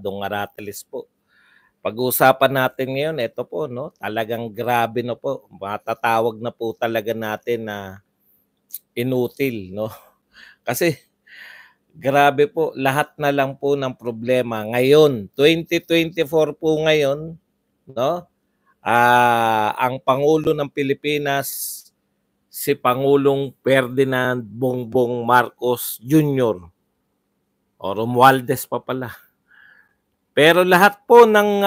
Dong Aratiles po. Pag-uusapan natin ngayon, ito po, no? Talagang grabe na po. Matatawag na po talaga natin na inutil, no? Kasi grabe po, lahat na lang po ng problema. Ngayon, 2024 po ngayon, no? Ang Pangulo ng Pilipinas, si Pangulong Ferdinand Bongbong Marcos Jr. o Romualdez pa pala. Pero lahat po ng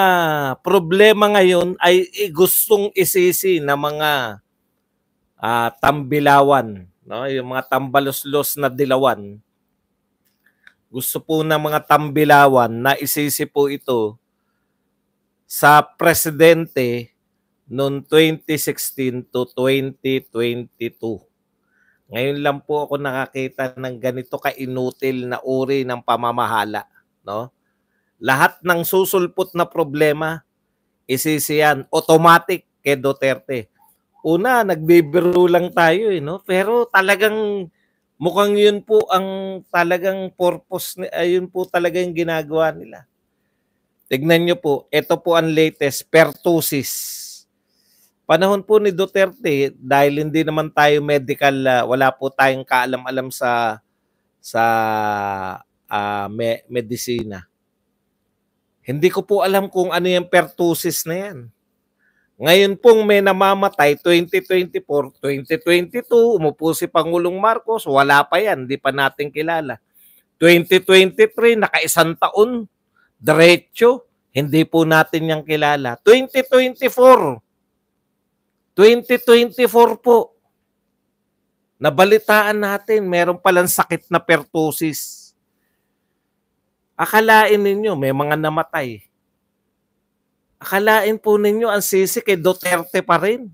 problema ngayon ay gustong isisi ng mga tambilawan, no? Yung mga tambalos-los na dilawan. Gusto po ng mga tambilawan na isisi po ito sa presidente noong 2016 to 2022. Ngayon lang po ako nakakita ng ganito kainutil na uri ng pamamahala, no? Lahat ng susulpot na problema, isisiyan, automatic kay Duterte. Una, nagbibiro lang tayo, no? Pero talagang mukhang yun po ang talagang purpose, ayun po talaga yung ginagawa nila. Tignan nyo po, ito po ang latest, pertussis. Panahon po ni Duterte, dahil hindi naman tayo medical, wala po tayong kaalam-alam sa medisina. Hindi ko po alam kung ano yung pertussis na yan. Ngayon pong may namamatay, 2024, 2022, umupo si Pangulong Marcos, wala pa yan, hindi pa natin kilala. 2023, nakaisang taon, diretso, hindi po natin yang kilala. 2024 po, nabalitaan natin, meron palang sakit na pertussis. Akalain ninyo, may mga namatay. Akalain po ninyo, ang sisi kay Duterte pa rin.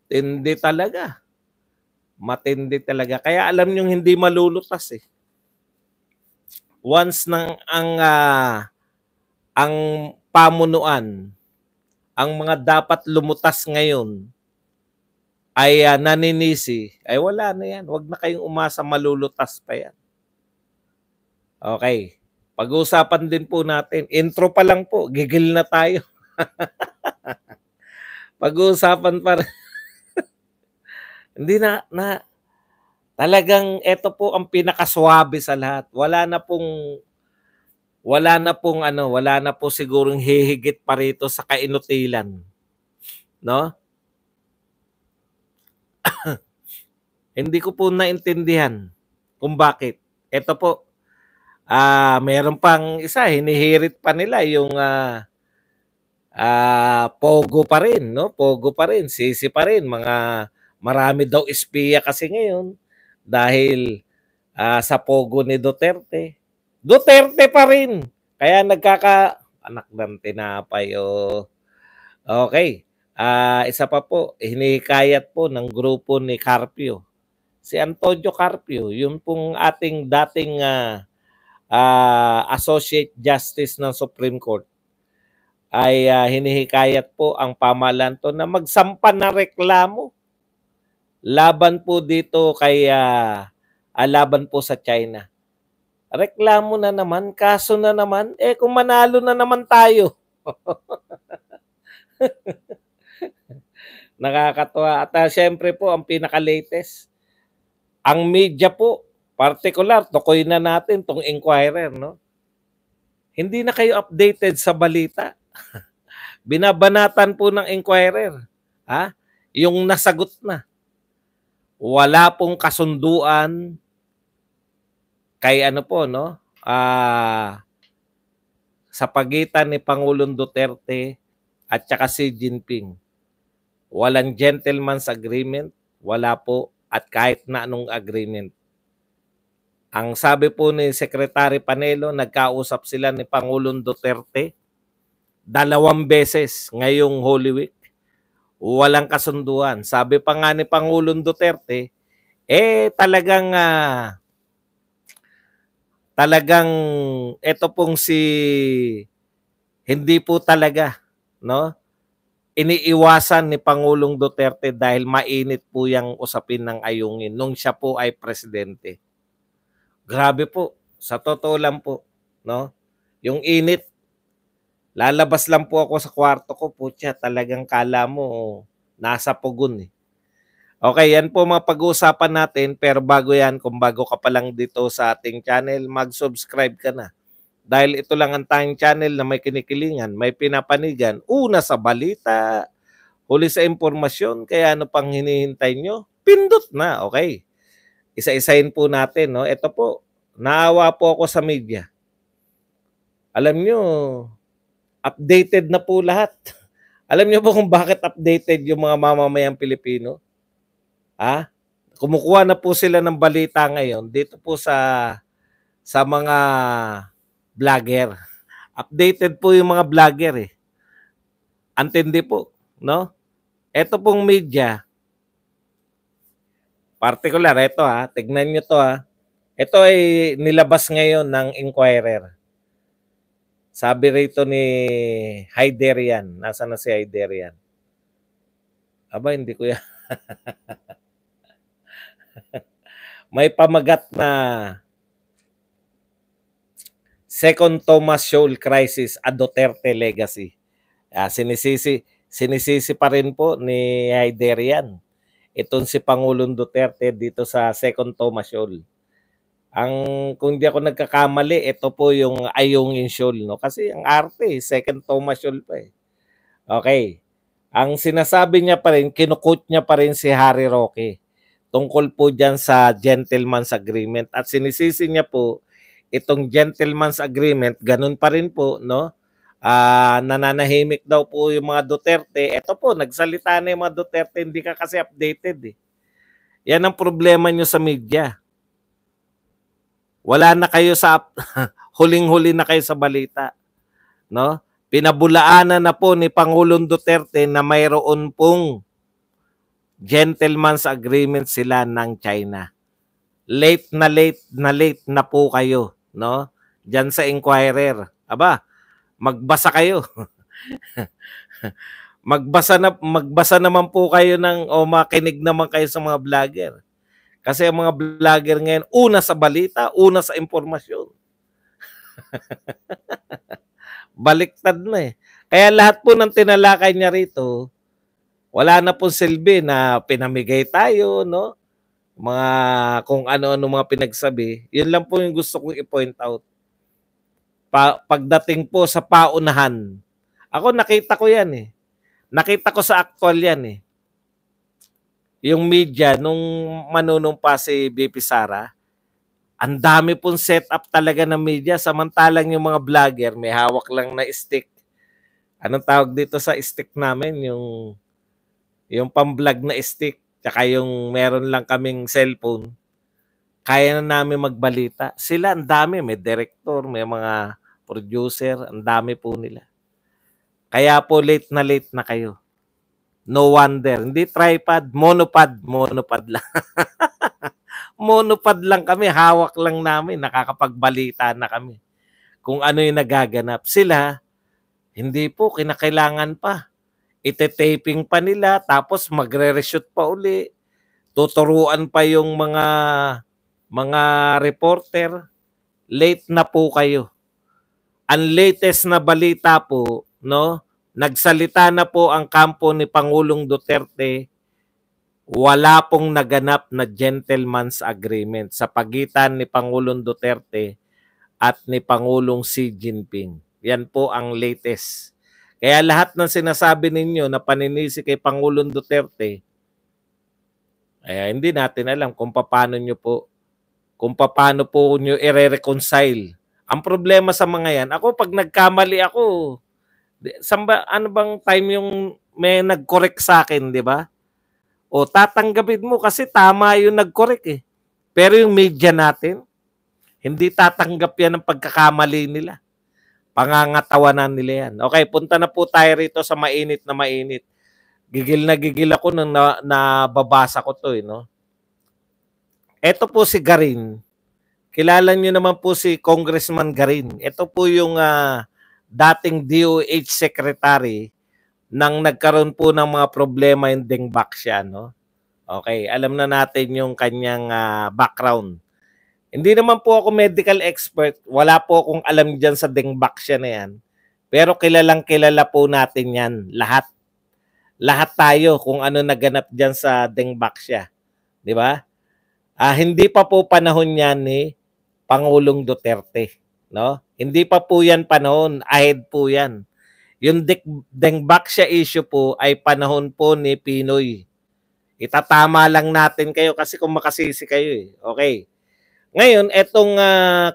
Tindi talaga. Matindi talaga. Kaya alam nyo, hindi malulutas eh. Once nang ang pamunuan, ang mga dapat lumutas ngayon ay naninisi, ay wala na yan. Huwag na kayong umasa, malulutas pa yan. Okay. Pag-uusapan din po natin. Intro pa lang po, gigil na tayo. Pag-uusapan pa rin. Hindi na talagang ito po ang pinakaswabe sa lahat. Wala na po sigurong hihigit pa rito sa kainutilan. No? Hindi ko po naintindihan kung bakit. Ito po, meron pang isa, hinihirit pa nila yung Pogo pa rin, no? Pogo pa rin, sisi pa rin. Marami daw espiya kasi ngayon dahil sa Pogo ni Duterte. Duterte pa rin. Kaya anak ng tinapay. Oh. Okay. Isa pa po, hinikayat po ng grupo ni Carpio. Si Antonio Carpio, yun pong ating dating Associate Justice ng Supreme Court, ay hinihikayat po ang pamahalaan to na magsampa ng reklamo laban po dito kay laban po sa China. Reklamo na naman, kaso na naman, kung manalo na naman tayo. Nakakatuwa. At syempre po, ang pinaka-latest, ang media po, particular, tukoy na natin tong Inquirer, no? Hindi na kayo updated sa balita. Binabanatan po ng Inquirer, yung nasagot na. Wala pong kasunduan kay sa pagitan ni Pangulong Duterte at saka Xi Jinping. Walang gentleman's agreement, wala po, at kahit na anong agreement. Ang sabi po ni Secretary Panelo, nagkausap sila ni Pangulong Duterte 2 beses ngayong Holy Week. Walang kasunduan. Sabi pa nga ni Pangulong Duterte, talagang ito pong hindi po talaga, no? Iniiwasan ni Pangulong Duterte dahil mainit po yung usapin ng ayungin nung siya po ay presidente. Grabe po, sa totoo lang po, no? Yung init. Lalabas lang po ako sa kwarto ko, putya, talagang kala mo nasa pugon eh. Okay, yan po mga pag-uusapan natin, pero bago yan, kung bago ka pa lang dito sa ating channel, mag-subscribe ka na. Dahil ito lang ang tayong channel na may kinikilingan, may pinapanigan, una sa balita, huli sa impormasyon, kaya ano pang hinihintay nyo? Pindot na, okay. Isa-isahin po natin, no? Ito po, naawa po ako sa media. Alam nyo, updated na po lahat. Alam nyo po kung bakit updated yung mga mamamayang Pilipino? Ha? Kumukuha na po sila ng balita ngayon dito po sa mga vlogger. Updated po yung mga vlogger eh. Antindi po, no? Ito pong media, particular, ito ha, tignan nyo to ha. Ito ay nilabas ngayon ng Inquirer. Sabi rito ni Haiderian. Nasaan na si Haiderian? Aba, hindi ko yan. May pamagat na Second Thomas Shoal Crisis, a Duterte Legacy. Sinisisi pa rin po ni Haiderian itong si Pangulong Duterte dito sa Second Thomas Shoal. Kung di ako nagkakamali, ito po yung Ayungin Shoal, no? Kasi ang arte, Second Thomas Shoal pa eh. Okay. Ang sinasabi niya pa rin, kinukot niya pa rin si Harry Roque tungkol po dyan sa gentleman's agreement. At sinisisi niya po itong gentleman's agreement, ganun pa rin po, no? Nananahimik daw po yung mga Duterte. Ito po, nagsalita na yung mga Duterte, hindi ka kasi updated eh. Yan ang problema nyo sa media. Wala na kayo sa huling-huli na kayo sa balita, no? Pinabulaanan na po ni Pangulong Duterte na mayroon pong gentleman's agreement sila ng China. Late na po kayo, no? Diyan sa Inquirer. Aba, magbasa kayo. magbasa naman po kayo makinig naman kayo sa mga vlogger. Kasi ang mga vlogger ngayon, una sa balita, una sa impormasyon. Baliktad na eh. Kaya lahat po ng tinalakay niya rito, wala na po silbi na pinamigay tayo, no? Mga kung ano-ano mga pinagsabi. Yun lang po yung gusto kong i-point out. Pagdating po sa paunahan, ako nakita ko yan eh. Nakita ko sa actual yan eh. Yung media, nung manunumpa si BP Sara, ang dami pong setup talaga ng media. Samantalang yung mga vlogger, may hawak lang na stick. Anong tawag dito sa stick namin? Yung pang-vlog na stick. Tsaka yung meron lang kaming cellphone. Kaya na namin magbalita. Sila, ang dami. May director, may mga producer. Ang dami po nila. Kaya po late na kayo. No wonder. Hindi tripod, monopod lang. Monopod lang kami, hawak lang namin, nakakapagbalita na kami. Kung ano yung nagaganap. Sila, hindi po, kinakailangan pa. Ite-taping pa nila, tapos magre-reshoot pa uli. Tuturuan pa yung mga reporter. Late na po kayo. Ang latest na balita po, no? Nagsalita na po ang kampo ni Pangulong Duterte, wala pong naganap na gentleman's agreement sa pagitan ni Pangulong Duterte at ni Pangulong Xi Jinping. Yan po ang latest. Kaya lahat ng sinasabi ninyo na paninisi kay Pangulong Duterte, hindi natin alam kung paano po nyo i-reconcile. Ang problema sa mga yan, ako pag nagkamali ako, ano bang time yung may nag-correct sa akin, di ba? O tatanggapin mo kasi tama yung nag-correct eh. Pero yung media natin, hindi tatanggap yan ng pagkakamali nila. Pangangatawanan nila yan. Okay, punta na po tayo rito sa mainit na mainit. Gigil ako nung nababasa ko to eh, no? Ito po si Garin. Kilala niyo naman po si Congressman Garin. Ito po yung dating DOH Secretary nang nagkaroon po ng mga problema yung Dingback siya, no? Okay, alam na natin yung kanyang background. Hindi naman po ako medical expert. Wala po akong alam dyan sa Dengbaksya na yan. Pero kilalang kilala po natin yan. Lahat. Lahat tayo kung ano naganap dyan sa Dengbaksya. Di ba? Hindi pa po panahon yan ni Pangulong Duterte. No? Hindi pa po yan panahon. Ahead po yan. Yung Dengbaksya issue po ay panahon po ni Pinoy. Itatama lang natin kayo kasi kung makasisi kayo eh. Okay. Ngayon, etong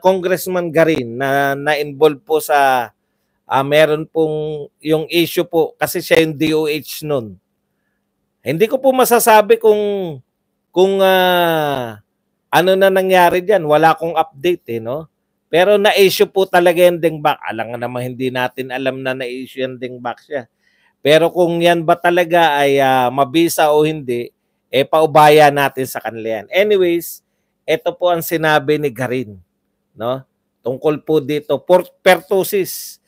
Congressman Garin na na-involve po sa meron pong yung issue po kasi siya yung DOH nun. Hindi ko po masasabi kung ano na nangyari diyan. Wala akong update eh, no? Pero na-issue po talaga yung Dengbak. Alam nga naman hindi natin alam na na-issue yung Dengbak siya. Pero kung yan ba talaga ay mabisa o hindi, paubaya natin sa kanila yan. Anyways, ito po ang sinabi ni Garin, no? Tungkol po dito, pertussis.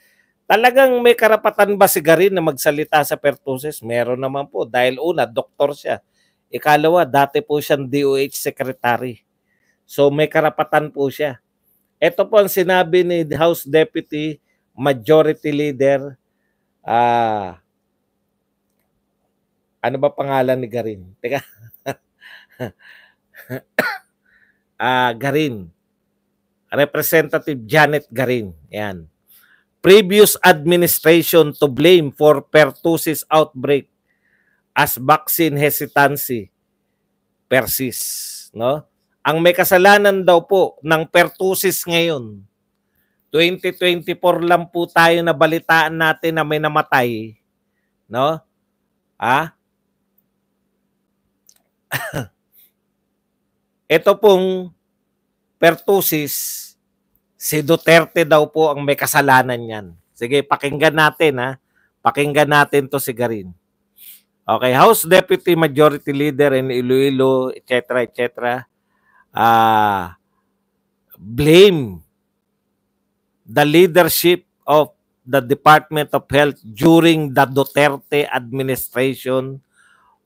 Talagang may karapatan ba si Garin na magsalita sa pertussis? Meron naman po dahil una, doktor siya. Ikalawa, dati po siyang DOH secretary. So may karapatan po siya. Ito po ang sinabi ni House Deputy Majority Leader ano ba pangalan ni Garin? Teka. Garin. Representative Janet Garin. Yan. Previous administration to blame for pertussis outbreak as vaccine hesitancy persists. No? Ang may kasalanan daw po ng pertussis ngayon, 2024 lang po tayo na balitaan natin na may namatay. No? Ito pong pertussis, si Duterte daw po ang may kasalanan yan. Sige, pakinggan natin ha. Pakinggan natin to si Garin. Okay, House Deputy Majority Leader in Iloilo, etc., etc., blame the leadership of the Department of Health during the Duterte administration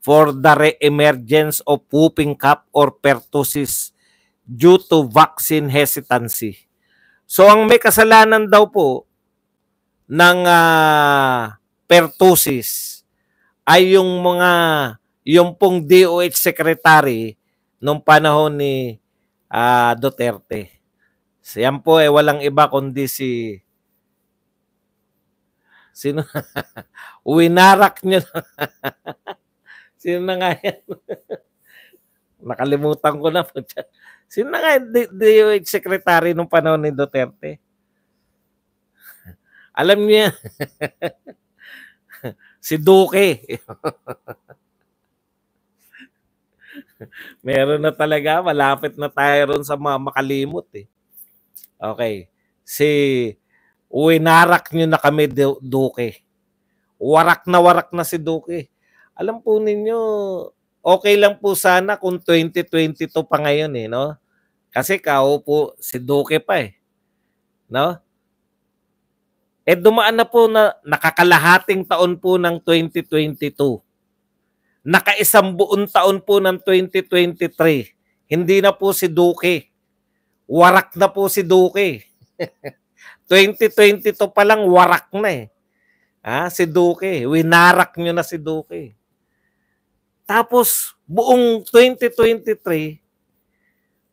for the re-emergence of whooping cough or pertussis due to vaccine hesitancy. So ang may kasalanan daw po ng pertussis ay yung pong DOH secretary nung panahon ni Duterte. So yan po walang iba kundi sino winarak nyo. Sino na nga yan? Nakalimutan ko na po. Sino na nga DOH secretary nung panahon ni Duterte? Alam niya. Si Duque. Meron na talaga. Malapit na tayo ron sa mga makalimot eh. Okay. Winarak nyo na kami, Duque. Warak na si Duque. Alam po ninyo, okay lang po sana kung 2022 pa ngayon eh, no? Kasi po si Duque pa eh. No? Dumaan na po na nakakalahating taon po ng 2022. Nakaisang buong taon po ng 2023. Hindi na po si Duque. Warak na po si Duque. 2022 pa lang warak na eh. Si Duque. Winarak nyo na si Duque. Tapos, buong 2023,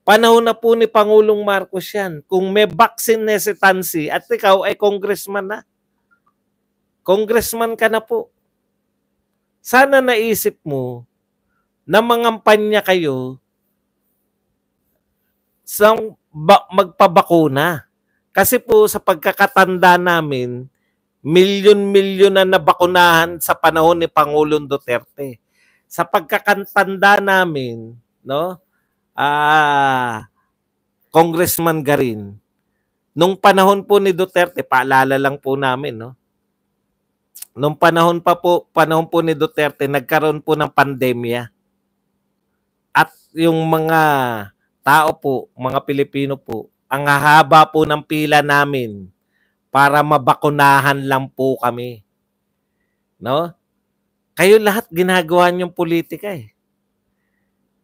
panahon na po ni Pangulong Marcos yan. Kung may vaccine hesitancy at ikaw ay congressman na. Congressman ka na po. Sana naisip mo na mangampanya kayo sa magpabakuna. Kasi po sa pagkakatanda namin, milyon-milyon na nabakunahan sa panahon ni Pangulong Duterte. Sa pagkakatanda namin, no? Congressman Garin, nung panahon po ni Duterte, paalala lang po namin, no? Nung panahon po ni Duterte, nagkaroon po ng pandemya. At yung mga tao po, mga Pilipino po, ang hahaba po ng pila namin para mabakunahan lang po kami. No? Kayo lahat ginagawa niyong politika eh.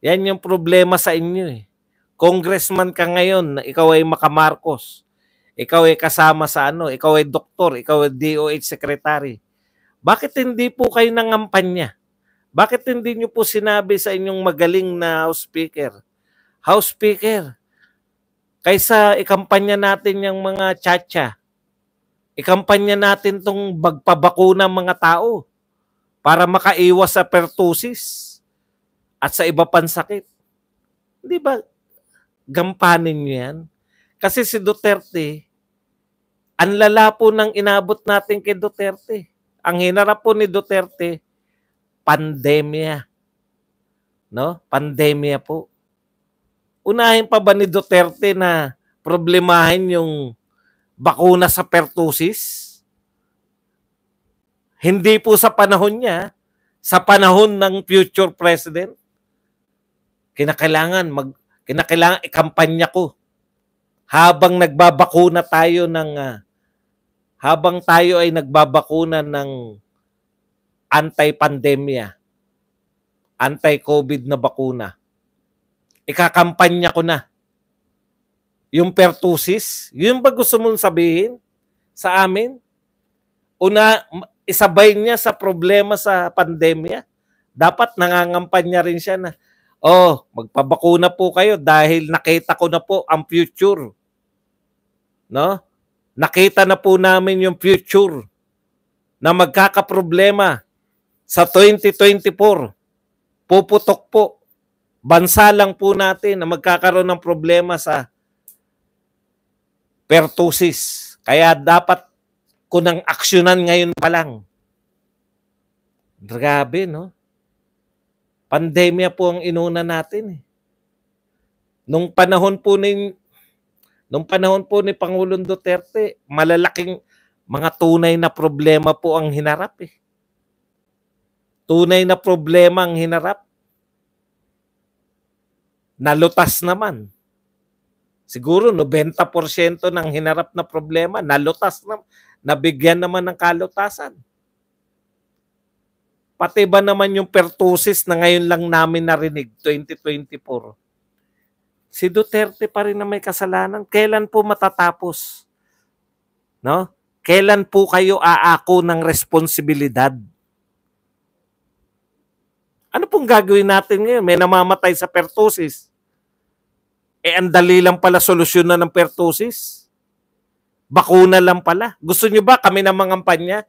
Yan yung problema sa inyo eh. Congressman ka ngayon, ikaw ay Makamarcos. Ikaw ay kasama sa ano, ikaw ay doktor, ikaw ay DOH secretary. Bakit hindi po kayo nangampanya? Bakit hindi nyo po sinabi sa inyong magaling na House Speaker? House Speaker, kaysa ikampanya natin yung mga tchatcha, ikampanya natin tong bagpabakuna mga tao para makaiwas sa pertussis at sa iba pang sakit. Di ba gampanin nyo yan? Kasi si Duterte, ang lala po ng inabot natin kay Duterte. Ang hinarap po ni Duterte, pandemya. No? Pandemya po. Unahin pa ba ni Duterte na problemahin yung bakuna sa pertussis? Hindi po sa panahon niya, sa panahon ng future president. Kinakailangan ikampanya ko habang nagbabakuna tayo habang tayo ay nagbabakuna ng anti-pandemya, anti-COVID na bakuna. Ikakampanya ko na yung pertussis. Yun ba gusto mong sabihin sa amin? Una, isabay niya sa problema sa pandemya. Dapat nangangampanya rin siya na, magpabakuna po kayo dahil nakita ko na po ang future. No? Nakita na po namin yung future na magkakaproblema sa 2024. Puputok po. Bansa lang po natin na magkakaroon ng problema sa pertussis. Kaya dapat ko nang aksyonan ngayon pa lang. Grabe, no? Pandemya po ang inuna natin. Nung panahon po ni Pangulong Duterte, malalaking mga tunay na problema po ang hinarap. Tunay na problema ang hinarap. Nalutas naman. Siguro 90% ng hinarap na problema, nalutas na, nabigyan naman ng kalutasan. Pati ba naman yung pertussis na ngayon lang namin narinig, 2024? Si Duterte pa rin na may kasalanan. Kailan po matatapos? No? Kailan po kayo aako ng responsibilidad? Ano pong gagawin natin ngayon? May namamatay sa pertussis. Ang dali lang pala solusyonan ng pertussis. Bakuna lang pala. Gusto nyo ba kami na mangampanya?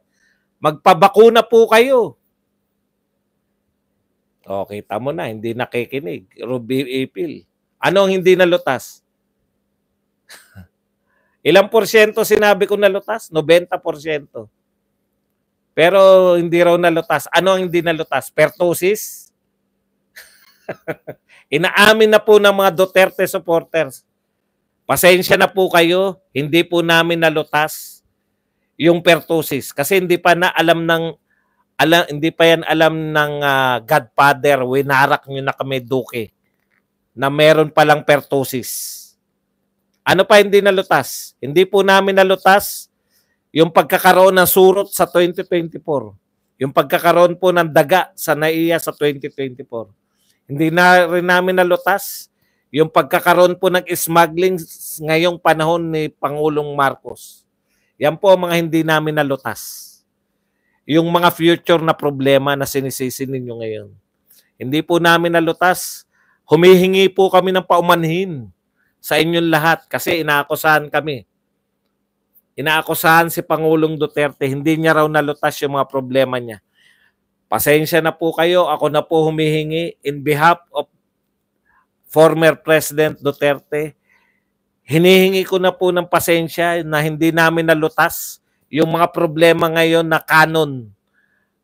Magpabakuna po kayo. Kita mo na, hindi nakikinig. Ruby Apil. Ano ang hindi nalutas? Ilang porsyento sinabi ko nalutas? 90%. Pero hindi raw nalutas. Ano ang hindi nalutas? Pertussis? Inaamin na po ng mga Duterte supporters. Pasensya na po kayo, hindi po namin nalutas yung pertussis kasi hindi pa yan alam ng Godfather, winarak nyo na kami Duque na meron palang pertussis. Ano pa hindi nalutas? Hindi po namin nalutas yung pagkakaroon ng surot sa 2024. Yung pagkakaroon po ng daga sa NAIA sa 2024. Hindi na rin namin nalutas yung pagkakaroon po ng smuggling ngayong panahon ni Pangulong Marcos. Yan po ang mga hindi namin nalutas. Yung mga future na problema na sinisisi ninyo ngayon. Hindi po namin nalutas. Humihingi po kami ng paumanhin sa inyong lahat kasi inaakusahan kami. Inaakusahan si Pangulong Duterte, hindi niya raw nalutas yung mga problema niya. Pasensya na po kayo, ako na po humihingi in behalf of former President Duterte. Hinihingi ko na po ng pasensya na hindi namin nalutas yung mga problema ngayon na cannon,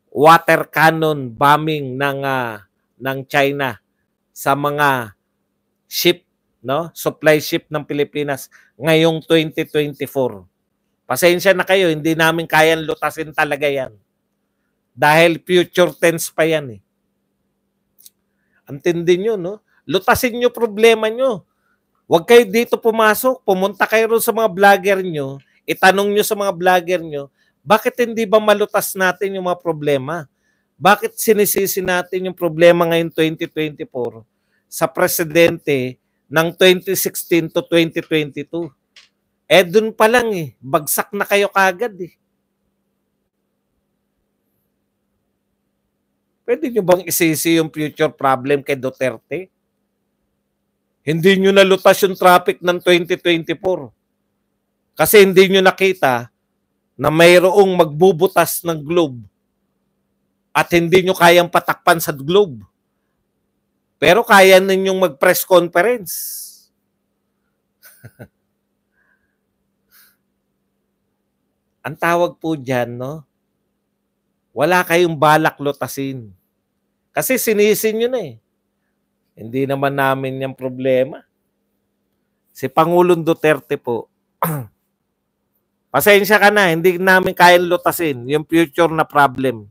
water cannon bombing ng China sa mga ship, no? Supply ship ng Pilipinas ngayong 2024. Pasensya na kayo, hindi namin kayang lutasin talaga yan. Dahil future tense pa yan eh. Antindi nyo, no? Lutasin nyo problema nyo. Huwag kayo dito pumasok. Pumunta kayo rin sa mga vlogger nyo. Itanong nyo sa mga vlogger nyo, bakit hindi ba malutas natin yung mga problema? Bakit sinisisi natin yung problema ngayon 2024 sa presidente ng 2016 to 2022. Dun pa lang bagsak na kayo kagad Pwede nyo bang isisi yung future problem kay Duterte? Hindi nyo nalutas yung traffic ng 2024. Kasi hindi nyo nakita na mayroong magbubutas ng globe at hindi nyo kayang patakpan sa globe. Pero kaya ninyong mag-press conference. Ang tawag po dyan, no? Wala kayong balak lutasin. Kasi sinisin nyo na Hindi naman namin yung problema. Si Pangulong Duterte po, pasensya ka na, hindi namin kayang lutasin yung future na problem.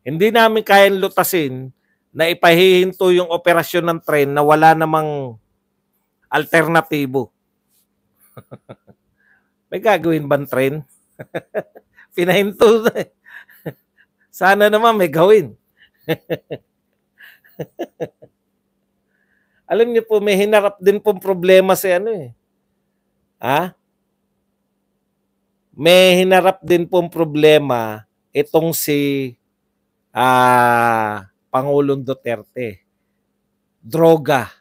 Hindi namin kayang lutasin na ipahihinto yung operasyon ng tren na wala namang alternatibo. May gagawin bang tren? Pinahinto na Sana naman may gawin. Alam niyo po, may hinarap din pong problema si May hinarap din pong problema itong si Pangulong Duterte. Droga.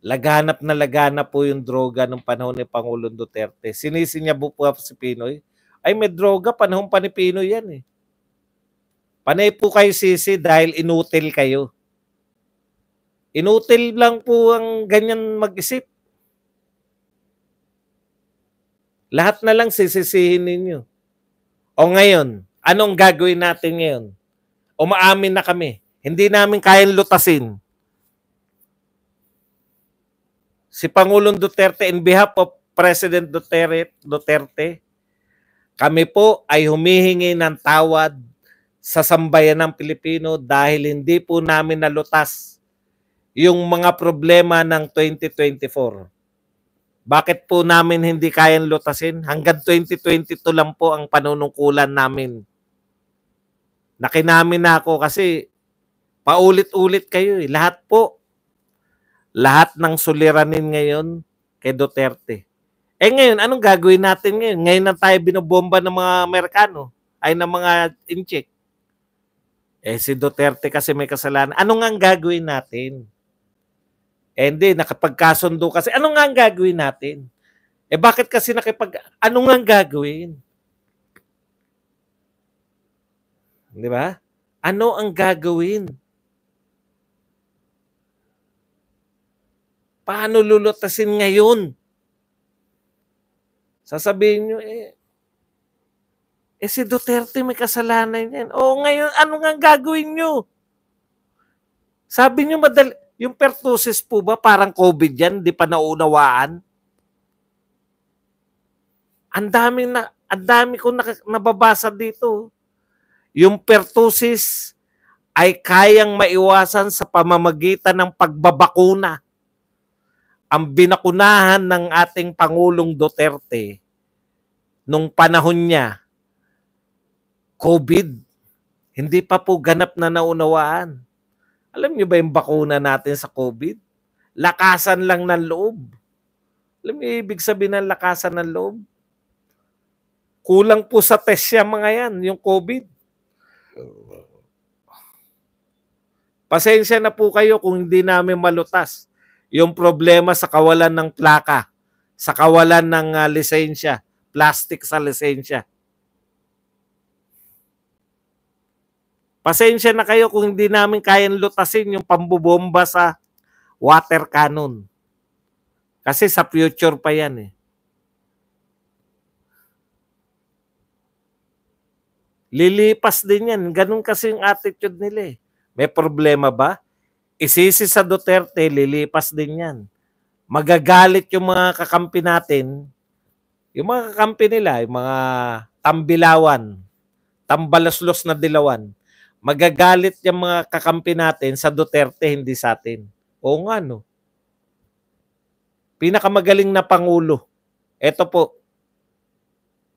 Laganap po yung droga ng panahon ni Pangulong Duterte. Sinisi niya po si Pinoy. Ay, may droga, panahon pa ni Pinoy yan Panay po kayo sisi dahil inutil kayo. Inutil lang po ang ganyan mag-isip. Lahat na lang sisisihin ninyo. O ngayon, anong gagawin natin ngayon? Umaamin na kami. Hindi namin kayang lutasin. Si Pangulong Duterte, in behalf of President Duterte, kami po ay humihingi ng tawad sa sambayan ng Pilipino dahil hindi po namin nalutas yung mga problema ng 2024. Bakit po namin hindi kayang lutasin? Hanggang 2022 lang po ang panunungkulan namin. Nakinamin na ako kasi paulit-ulit kayo Lahat po. Lahat ng suliranin ngayon kay Duterte. Ngayon, anong gagawin natin ngayon? Ngayon na tayo binobomba ng mga Amerikano, ay ng mga inchik. Si Duterte kasi may kasalanan. Ano nga ang gagawin natin? Hindi, nakapagkasundo kasi. Ano nga ang gagawin natin? Bakit kasi ano nga ang gagawin? Di ba? Ano ang gagawin? Paano lulutasin ngayon? Sasabihin nyo, si Duterte may kasalanan yan. Ngayon, ano nga gagawin nyo? Sabi nyo, yung pertussis po ba parang COVID yan? Di pa naunawaan? Ang dami ko nababasa dito. Yung pertussis ay kayang maiwasan sa pamamagitan ng pagbabakuna. Ang binakunahan ng ating Pangulong Duterte nung panahon niya, COVID, hindi pa po ganap na naunawaan. Alam niyo ba yung bakuna natin sa COVID? Lakasan lang ng loob. Alam niyo ibig sabihin ng lakasan ng loob? Kulang po sa test yung mga yan, yung COVID. Pasensya na po kayo kung hindi namin malutas yung problema sa kawalan ng plaka, sa kawalan ng lisensya, plastic sa lisensya. Pasensya na kayo kung hindi namin kayang lutasin yung pambubomba sa water cannon. Kasi sa future pa yan Lilipas din yan. Ganun kasi yung attitude nila May problema ba? Isisi sa Duterte, lilipas din yan. Magagalit yung mga kakampi natin, yung mga kakampi nila, yung mga tambilawan, tambalaslos na dilawan, magagalit yung mga kakampi natin sa Duterte, hindi sa atin. Oo nga, no? Pinakamagaling na Pangulo. Ito po,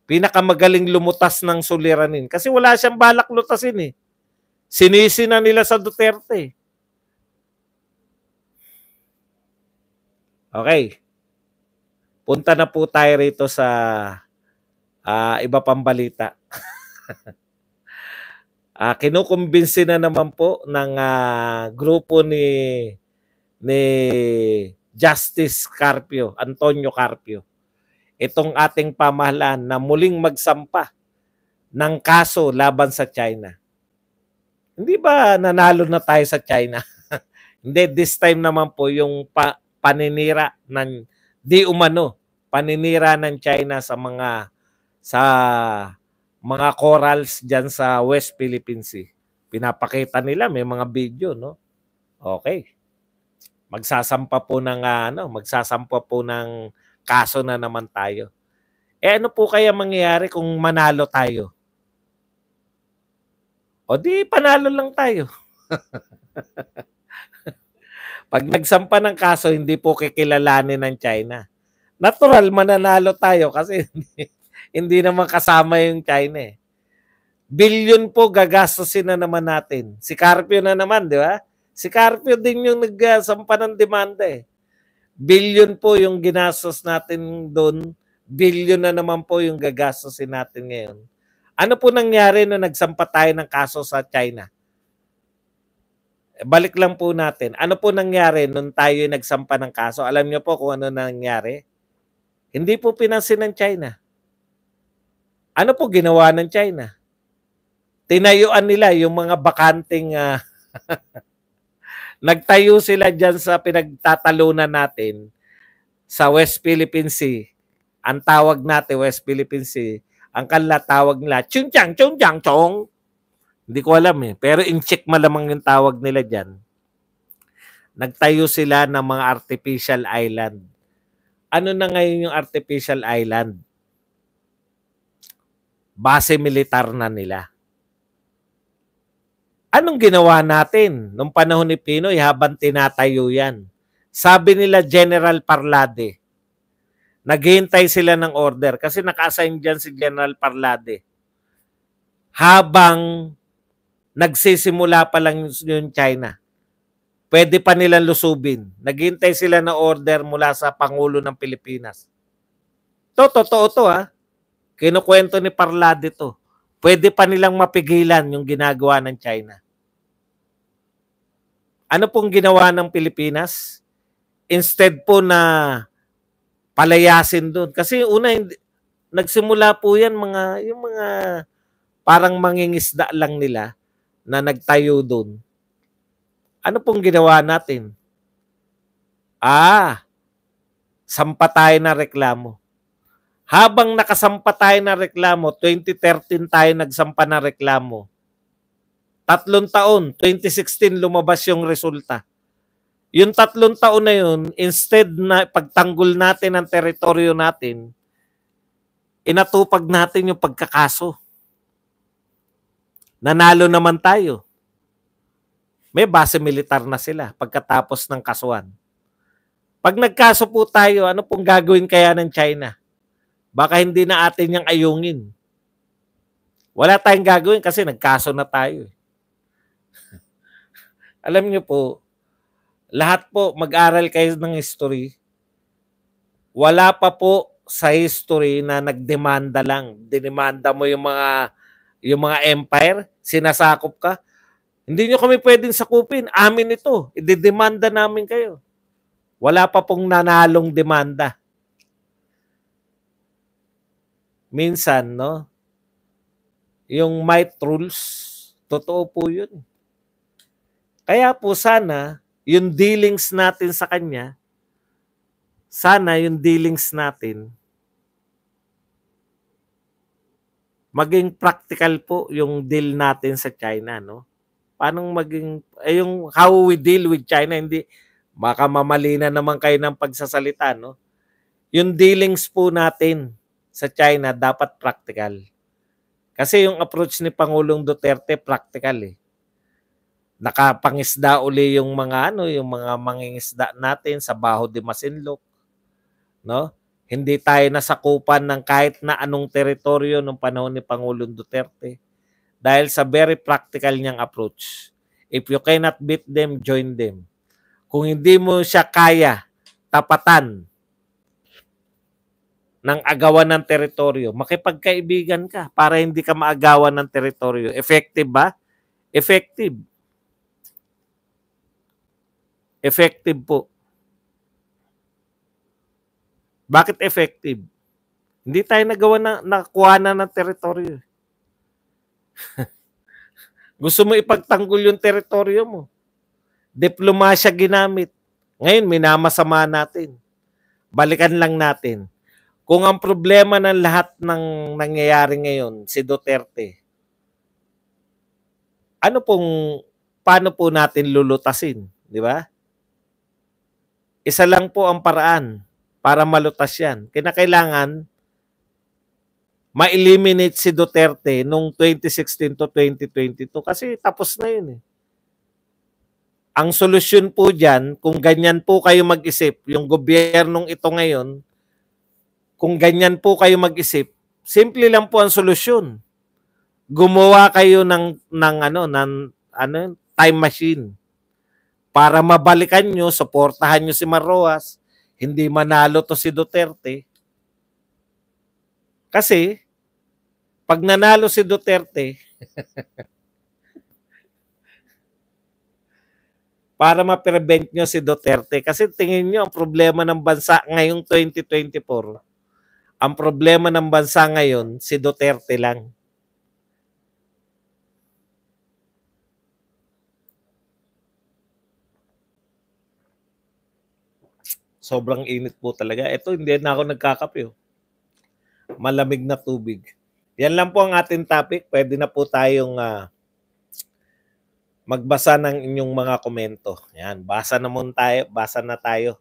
Pinakamagaling lumutas ng suliranin. Kasi wala siyang balak lutasin eh. Sinisi na nila sa Duterte. Okay. Punta na po tayo rito sa iba pang balita. Kinukumbinsi na naman po ng grupo ni Justice Carpio, Antonio Carpio, itong ating pamahalaan na muling magsampa ng kaso laban sa China. Hindi ba nanalo na tayo sa China? Hindi, this time naman po yung paninira ng di umano, paninira ng China sa mga corals diyan sa West Philippine Sea. Pinapakita nila, may mga video, no? Okay. Magsasampa po ng kaso na naman tayo. Ano po kaya mangyayari kung manalo tayo? O di panalo lang tayo. Pag nagsampa ng kaso, hindi po kikilalanin ng China. Natural, mananalo tayo kasi hindi naman kasama yung China eh. Billion po gagastusin na naman natin. Si Carpio na naman, di ba? Si Carpio din yung nagsampa ng demanda eh. Billion po yung ginastos natin doon. Billion na naman po yung gagastusin natin ngayon. Ano po nangyari nung nagsampa tayo ng kaso sa China? Balik lang po natin. Ano po nangyari nung tayo nagsampa ng kaso? Alam niyo po kung ano nangyari? Hindi po pinansin ng China. Ano po ginawa ng China? Tinayuan nila yung mga bakanting nagtayo sila dyan sa pinagtatalunan natin sa West Philippine Sea. Ang tawag natin West Philippine Sea. Ang kanila tawag nila chungchang chungchang chong. Hindi ko alam eh. Pero in-check malamang yung tawag nila dyan. Nagtayo sila ng mga artificial island. Ano na ngayon yung artificial island? Base militar na nila. Anong ginawa natin nung panahon ni Pinoy habang tinatayo yan? Sabi nila General Parlade, naghihintay sila ng order kasi naka-assign dyan si General Parlade. Habang nagsisimula pa lang yung China, pwede pa nilang lusubin. Naghihintay sila ng order mula sa Pangulo ng Pilipinas. Totoo to ha. Kinukwento ni Parlade to. Pwede pa nilang mapigilan yung ginagawa ng China. Ano pong ginawa ng Pilipinas? Instead po na palayasin doon. Kasi una, nagsimula po yan yung mga parang mangingisda lang nila na nagtayo doon. Ano pong ginawa natin? Sampa tayo na reklamo. Habang nakasampa tayo na reklamo, 2013 tayo nagsampa na reklamo. 3 taon, 2016 lumabas yung resulta. Yung 3 taon na yun, instead na pagtanggol natin ang teritoryo natin, inatupag natin yung pagkakaso. Nanalo naman tayo. May base militar na sila pagkatapos ng kasuhan. Pag nagkaso po tayo, ano pong gagawin kaya ng China? Baka hindi na atin yung ayungin. Wala tayong gagawin kasi nagkaso na tayo. Alam niyo po, lahat po mag-aral kayo ng history. Wala pa po sa history na nagdemanda lang. Dinemanda mo yung mga empire, sinasakop ka. Hindi nyo kami pwedeng sakupin. Amin ito. Ididemanda namin kayo. Wala pa pong nanalong demanda. Minsan, no? Yung might rules, totoo po yun. Kaya po sana, yung dealings natin sa kanya, maging practical po yung deal natin sa China, no? Paano maging, yung how we deal with China, hindi, baka mamali na naman kayo ng pagsasalita, no? Yung dealings po natin sa China, dapat practical. Kasi yung approach ni Pangulong Duterte, practical eh. Nakapangisda uli yung mga mangingisda natin sa Baho de Masinloc, no? Hindi tayo nasakupan ng kahit na anong teritoryo nung panahon ni Pangulong Duterte dahil sa very practical niyang approach. If you cannot beat them, join them. Kung hindi mo siya kaya tapatan ng agawan ng teritoryo, makipagkaibigan ka para hindi ka maagawan ng teritoryo. Effective ba? Effective. Effective po. Bakit effective? Hindi tayo nakakuha na ng teritoryo. Gusto mo ipagtanggol yung teritoryo mo. Diplomasya ginamit. Ngayon, minamasama natin. Balikan lang natin. Kung ang problema ng lahat ng nangyayari ngayon, si Duterte, paano po natin lulutasin? Di ba? Isa lang po ang paraan para malutas yan. Kinakailangan ma-eliminate si Duterte nung 2016 to 2022 kasi tapos na yun eh. Ang solusyon po dyan, kung ganyan po kayo mag-isip, yung gobyernong ito ngayon, kung ganyan po kayo mag-isip, simple lang po ang solusyon. Gumawa kayo ng time machine para mabalikan nyo, suportahan nyo si Marroas, hindi manalo to si Duterte. Kasi, pag nanalo si Duterte, para ma-prevent nyo si Duterte, kasi tingin nyo, ang problema ng bansa ngayong 2024, ang problema ng bansa ngayon, si Duterte lang. Sobrang init po talaga. Ito, hindi na ako nagkakape. Malamig na tubig. Yan lang po ang ating topic. Pwede na po tayong magbasa ng inyong mga komento. Yan, basa na tayo.